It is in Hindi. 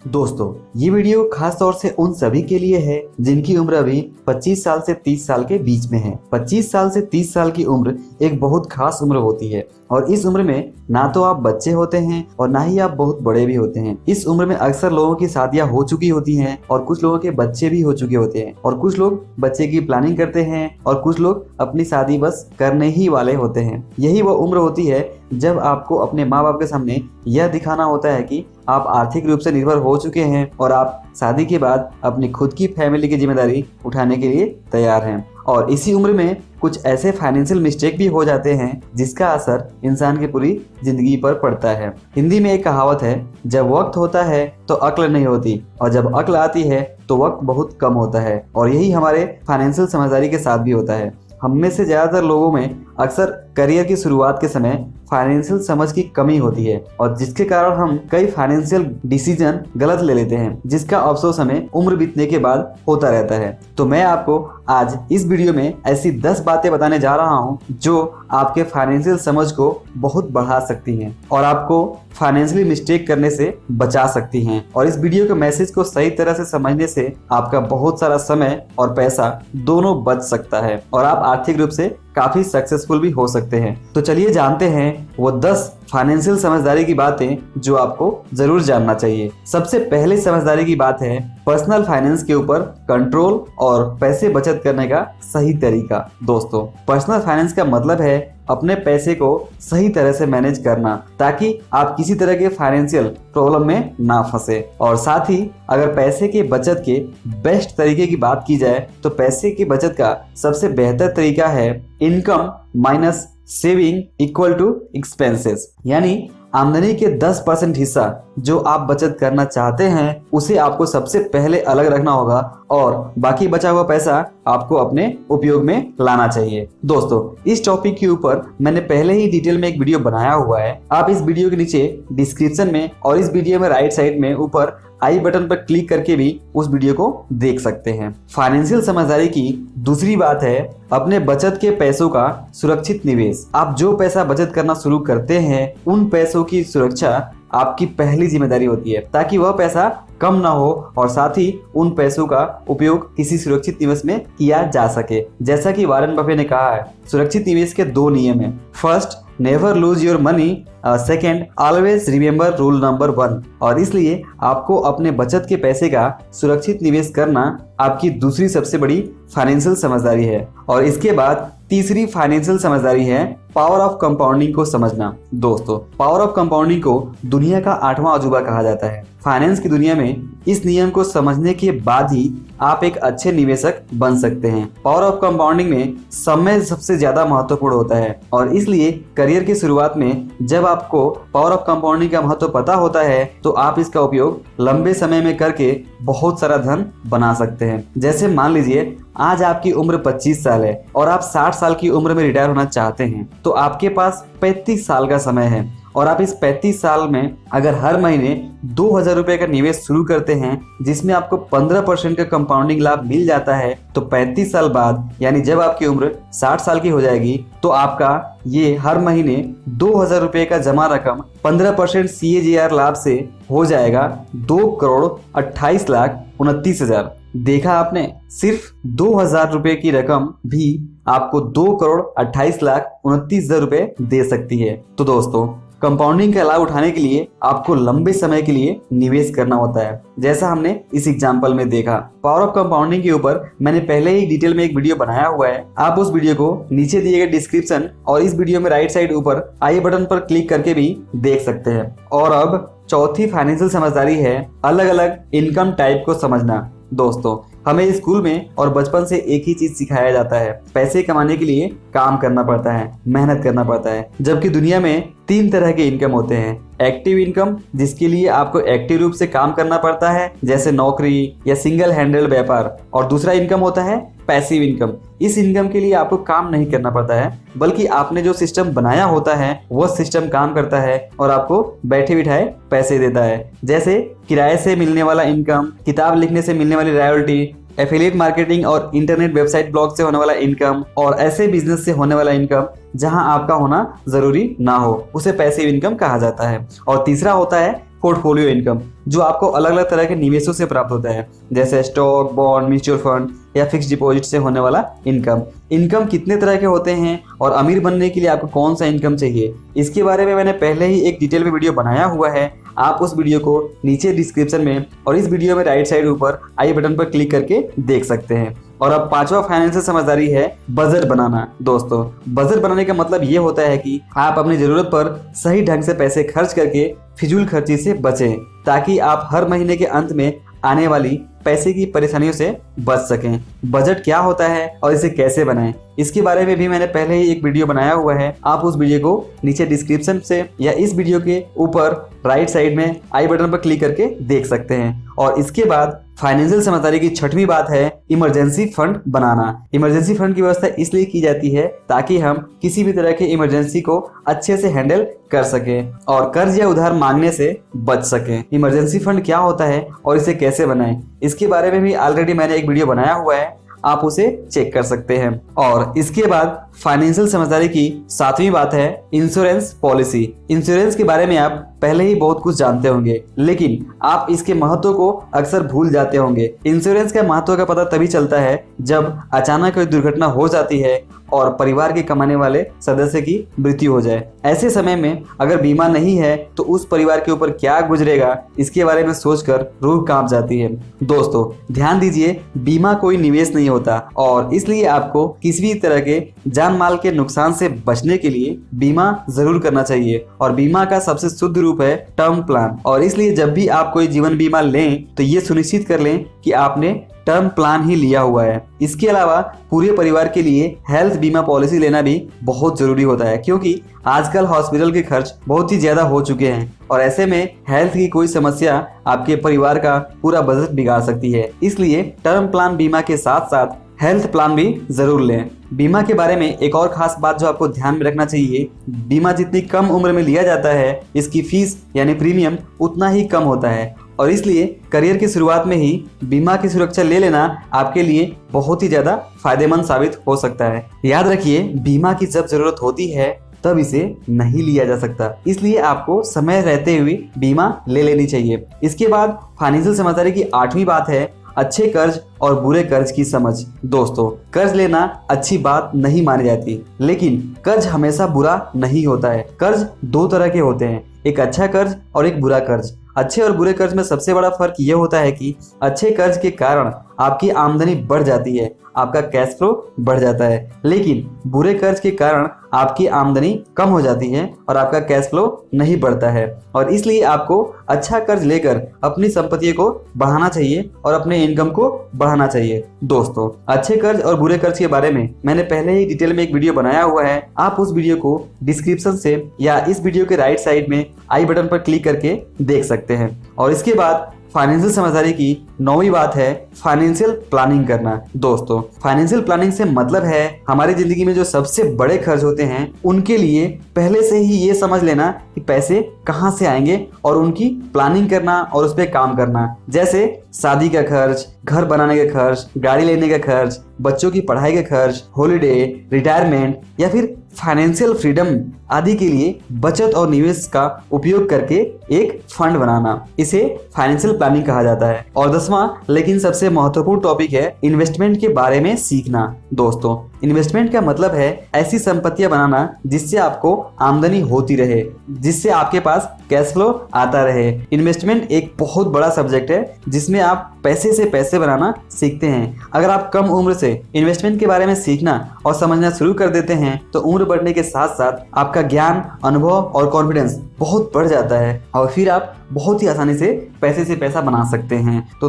दोस्तों, ये वीडियो खास तौर से उन सभी के लिए है जिनकी उम्र अभी 25 साल से 30 साल के बीच में है। 25 साल से 30 साल की उम्र एक बहुत खास उम्र होती है और इस उम्र में ना तो आप बच्चे होते हैं और ना ही आप बहुत बड़े भी होते हैं। इस उम्र में अक्सर लोगों की शादियां हो चुकी होती हैं और कुछ लोगों के बच्चे भी हो चुके होते हैं और कुछ लोग बच्चे की प्लानिंग करते हैं और कुछ लोग अपनी शादी बस करने ही वाले होते हैं। यही वो उम्र होती है जब आपको अपने माँ बाप के सामने यह दिखाना होता है कि आप आर्थिक रूप से निर्भर हो चुके हैं और आप शादी के बाद अपनी खुद की फैमिली की जिम्मेदारी उठाने के लिए तैयार हैं। और इसी उम्र में कुछ ऐसे फाइनेंशियल मिस्टेक भी हो जाते हैं जिसका असर इंसान की पूरी जिंदगी पर पड़ता है। हिंदी में एक कहावत है, जब वक्त होता है तो अक्ल नहीं होती और जब अक्ल आती है तो वक्त बहुत कम होता है। और यही हमारे फाइनेंशियल समझदारी के साथ भी होता है। हम में से ज़्यादातर लोगों में अक्सर करियर की शुरुआत के समय फाइनेंशियल समझ की कमी होती है और जिसके कारण हम कई फाइनेंशियल डिसीजन गलत ले लेते हैं, जिसका अफसोस हमें उम्र बीतने के बाद होता रहता है। तो मैं आपको आज इस वीडियो में ऐसी 10 बातें बताने जा रहा हूं जो आपके फाइनेंशियल समझ को बहुत बढ़ा सकती हैं और आपको फाइनेंशियली मिस्टेक करने से बचा सकती हैं। और इस वीडियो के मैसेज को सही तरह से समझने से आपका बहुत सारा समय और पैसा दोनों बच सकता है और आप आर्थिक रूप से काफी सक्सेसफुल भी हो सकते हैं। तो चलिए जानते हैं वो 10 फाइनेंशियल समझदारी की बातें जो आपको जरूर जानना चाहिए। सबसे पहले समझदारी की बात है पर्सनल फाइनेंस के ऊपर कंट्रोल और पैसे बचत करने का सही तरीका। दोस्तों, पर्सनल फाइनेंस का मतलब है अपने पैसे को सही तरह से मैनेज करना ताकि आप किसी तरह के फाइनेंशियल प्रॉब्लम में ना फंसे। और साथ ही अगर पैसे के बचत के बेस्ट तरीके की बात की जाए तो पैसे की बचत का सबसे बेहतर तरीका है income minus saving equal to expenses, यानी आमदनी के 10% हिस्सा जो आप बचत करना चाहते हैं उसे आपको सबसे पहले अलग रखना होगा और बाकी बचा हुआ पैसा आपको अपने उपयोग में लाना चाहिए। दोस्तों, इस टॉपिक के ऊपर मैंने पहले ही डिटेल में एक वीडियो बनाया हुआ है। आप इस वीडियो के नीचे डिस्क्रिप्शन में और इस वीडियो में राइट साइड में ऊपर आई बटन पर क्लिक करके भी उस वीडियो को देख सकते हैं। फाइनेंशियल समझदारी की दूसरी बात है अपने बचत के पैसों का सुरक्षित निवेश। आप जो पैसा बचत करना शुरू करते हैं उन पैसों की सुरक्षा आपकी पहली जिम्मेदारी होती है ताकि वह पैसा कम ना हो और साथ ही उन पैसों का उपयोग किसी सुरक्षित निवेश में किया जा सके। जैसा कि वॉरेन बफे ने कहा है, सुरक्षित निवेश के 2 नियम हैं। First, never lose your money. Second, always remember rule number 1। और इसलिए आपको अपने बचत के पैसे का सुरक्षित निवेश करना आपकी दूसरी सबसे बड़ी फाइनेंशियल समझदारी है। और इसके बाद तीसरी फाइनेंशियल समझदारी है पावर ऑफ कंपाउंडिंग को समझना। दोस्तों, पावर ऑफ कंपाउंडिंग को दुनिया का 8वां अजूबा कहा जाता है। फाइनेंस की दुनिया में इस नियम को समझने के बाद ही आप एक अच्छे निवेशक बन सकते हैं। पावर ऑफ कंपाउंडिंग में समय सबसे ज्यादा महत्वपूर्ण होता है और इसलिए करियर की शुरुआत में जब आपको पावर ऑफ कंपाउंडिंग का महत्व पता होता है तो आप इसका उपयोग लंबे समय में करके बहुत सारा धन बना सकते हैं। जैसे मान लीजिए आज आपकी उम्र 25 साल है और आप 60 साल की उम्र में रिटायर होना चाहते हैं तो आपके पास 35 साल का समय है और आप इस 35 साल में अगर हर महीने 2000 रुपए का निवेश शुरू करते हैं जिसमें आपको 15% का कंपाउंडिंग लाभ मिल जाता है तो 35 साल बाद यानी जब आपकी उम्र 60 साल की हो जाएगी तो आपका ये हर महीने 2000 रुपए का जमा रकम 15% CAGR लाभ से हो जाएगा 2,28,29,000। देखा आपने, सिर्फ 2000 रुपए की रकम भी आपको 2,28,29,000 रुपए दे सकती है। तो दोस्तों, कंपाउंडिंग का लाभ उठाने के लिए आपको लंबे समय के लिए निवेश करना होता है, जैसा हमने इस एग्जाम्पल में देखा। पावर ऑफ कंपाउंडिंग के ऊपर मैंने पहले ही डिटेल में एक वीडियो बनाया हुआ है। आप उस वीडियो को नीचे दिए गए डिस्क्रिप्शन और इस वीडियो में राइट साइड ऊपर आई बटन पर क्लिक करके भी देख सकते हैं। और अब चौथी फाइनेंशियल समझदारी है अलग अलग इनकम टाइप को समझना। दोस्तों, हमें स्कूल में और बचपन से एक ही चीज सिखाया जाता है, पैसे कमाने के लिए काम करना पड़ता है, मेहनत करना पड़ता है। जबकि दुनिया में 3 तरह के इनकम होते हैं। एक्टिव इनकम, जिसके लिए आपको एक्टिव रूप से काम करना पड़ता है जैसे नौकरी या सिंगल हैंडल व्यापार। और दूसरा इनकम होता है पैसिव इनकम। इस इनकम के लिए आपको काम नहीं करना पड़ता है बल्कि आपने जो सिस्टम बनाया होता है वह सिस्टम काम करता है और आपको बैठे बिठाए पैसे देता है। जैसे किराए से मिलने वाला इनकम, किताब लिखने से मिलने वाली रॉयल्टी, एफिलिएट मार्केटिंग और इंटरनेट वेबसाइट ब्लॉग से होने वाला इनकम और ऐसे बिजनेस से होने वाला इनकम जहां आपका होना जरूरी ना हो, उसे पैसिव इनकम कहा जाता है। और तीसरा होता है पोर्टफोलियो इनकम, जो आपको अलग अलग तरह के निवेशों से प्राप्त होता है, जैसे स्टॉक, बॉन्ड, म्यूचुअल फंड या फिक्स डिपॉजिट से होने वाला इनकम। इनकम कितने तरह के होते हैं और अमीर बनने के लिए आपको कौन सा इनकम चाहिए, इसके बारे में मैंने पहले ही एक डिटेल में वीडियो बनाया हुआ है। आप उस वीडियो को नीचे डिस्क्रिप्शन में और इस वीडियो में राइट साइड ऊपर आई बटन पर क्लिक करके देख सकते हैं। और अब पांचवा फाइनेंशियल समझदारी है बजट बनाना। दोस्तों, बजट बनाने का मतलब ये होता है कि आप अपनी जरूरत पर सही ढंग से पैसे खर्च करके फिजूल खर्ची से बचें, ताकि आप हर महीने के अंत में आने वाली पैसे की परेशानियों से बच सकें। बजट क्या होता है और इसे कैसे बनाएं, इसके बारे में भी मैंने पहले ही एक वीडियो बनाया हुआ है। आप उस वीडियो को नीचे डिस्क्रिप्शन से या इस वीडियो के ऊपर राइट साइड में आई बटन पर क्लिक करके देख सकते हैं। और इसके बाद फाइनेंशियल समझदारी की छठवीं बात है इमरजेंसी फंड बनाना। इमरजेंसी फंड की व्यवस्था इसलिए की जाती है ताकि हम किसी भी तरह के इमरजेंसी को अच्छे से हैंडल कर सकें और कर्ज या उधार मांगने से बच सकें। इमरजेंसी फंड क्या होता है और इसे कैसे बनाएं, इसके बारे में भी ऑलरेडी मैंने एक वीडियो बनाया हुआ है, आप उसे चेक कर सकते हैं। और इसके बाद फाइनेंशियल समझदारी की सातवीं बात है इंश्योरेंस पॉलिसी। इंश्योरेंस के बारे में आप पहले ही बहुत कुछ जानते होंगे, लेकिन आप इसके महत्व को अक्सर भूल जाते होंगे। इंश्योरेंस का महत्व का पता तभी चलता है जब अचानक कोई दुर्घटना हो जाती है और परिवार के कमाने वाले सदस्य की मृत्यु हो जाए। ऐसे समय में अगर बीमा नहीं है तो उस परिवार के ऊपर क्या गुजरेगा, इसके बारे में सोचकर रूह कांप जाती है। दोस्तों, ध्यान दीजिए, बीमा कोई निवेश नहीं होता और इसलिए आपको किसी भी तरह के जान माल के नुकसान से बचने के लिए बीमा जरूर करना चाहिए। और बीमा का सबसे शुद्ध रूप है टर्म प्लान। और इसलिए जब भी आप कोई जीवन बीमा लें तो ये सुनिश्चित कर लें कि आपने टर्म प्लान ही लिया हुआ है। इसके अलावा पूरे परिवार के लिए हेल्थ बीमा पॉलिसी लेना भी बहुत जरूरी होता है, क्योंकि आजकल हॉस्पिटल के खर्च बहुत ही ज्यादा हो चुके हैं और ऐसे में हेल्थ की कोई समस्या आपके परिवार का पूरा बजट बिगाड़ सकती है। इसलिए टर्म प्लान बीमा के साथ साथ हेल्थ प्लान भी जरूर लें। बीमा के बारे में एक और खास बात जो आपको ध्यान में रखना चाहिए, बीमा जितनी कम उम्र में लिया जाता है, इसकी फीस यानी प्रीमियम उतना ही कम होता है। और इसलिए करियर की शुरुआत में ही बीमा की सुरक्षा ले लेना आपके लिए बहुत ही ज्यादा फायदेमंद साबित हो सकता है। याद रखिए, बीमा की जब जरूरत होती है तब इसे नहीं लिया जा सकता, इसलिए आपको समय रहते हुए बीमा ले लेनी चाहिए। इसके बाद फाइनेंशियल समझदारी की आठवीं बात है अच्छे कर्ज और बुरे कर्ज की समझ। दोस्तों, कर्ज लेना अच्छी बात नहीं मानी जाती, लेकिन कर्ज हमेशा बुरा नहीं होता है। कर्ज दो तरह के होते हैं, एक अच्छा कर्ज और एक बुरा कर्ज। अच्छे और बुरे कर्ज में सबसे बड़ा फर्क यह होता है कि अच्छे कर्ज के कारण आपकी आमदनी बढ़ जाती है, आपका कैश फ्लो बढ़ जाता है, लेकिन बुरे कर्ज के कारण आपकी आमदनी कम हो जाती है और आपका कैश फ्लो नहीं बढ़ता है। और इसलिए आपको अच्छा कर्ज लेकर अपनी संपत्ति को बढ़ाना चाहिए और अपने इनकम को बढ़ाना चाहिए। दोस्तों, अच्छे कर्ज और बुरे कर्ज के बारे में मैंने पहले ही डिटेल में एक वीडियो बनाया हुआ है, आप उस वीडियो को डिस्क्रिप्शन से या इस वीडियो के राइट साइड में आई बटन पर क्लिक करके देख सकते हैं। और इसके बाद फाइनेंशियल समझदारी की नौवीं बात है फाइनेंशियल प्लानिंग करना। दोस्तों, फाइनेंशियल प्लानिंग से मतलब है हमारी जिंदगी में जो सबसे बड़े खर्च होते हैं उनके लिए पहले से ही ये समझ लेना कि पैसे कहाँ से आएंगे और उनकी प्लानिंग करना और उस पर काम करना। जैसे शादी का खर्च, घर बनाने का खर्च, गाड़ी लेने का खर्च, बच्चों की पढ़ाई का खर्च, हॉलिडे, रिटायरमेंट या फिर फाइनेंशियल फ्रीडम आदि के लिए बचत और निवेश का उपयोग करके एक फंड बनाना, इसे फाइनेंशियल प्लानिंग कहा जाता है। और 10वां लेकिन सबसे महत्वपूर्ण टॉपिक है इन्वेस्टमेंट के बारे में सीखना। दोस्तों, इन्वेस्टमेंट का मतलब है ऐसी संपत्तियां बनाना जिससे आपको आमदनी होती रहे, जिससे आपके पास कैश फ्लो आता रहे। इन्वेस्टमेंट एक बहुत बड़ा सब्जेक्ट है जिसमें आप पैसे से पैसे बनाना सीखते हैं। अगर आप कम उम्र से इन्वेस्टमेंट के बारे में सीखना और समझना शुरू कर देते हैं तो उम्र बढ़ने के साथ साथ आपका ज्ञान, अनुभव और कॉन्फिडेंस बहुत बढ़ जाता है और फिर आप बहुत ही आसानी से पैसा बना सकते हैं। तो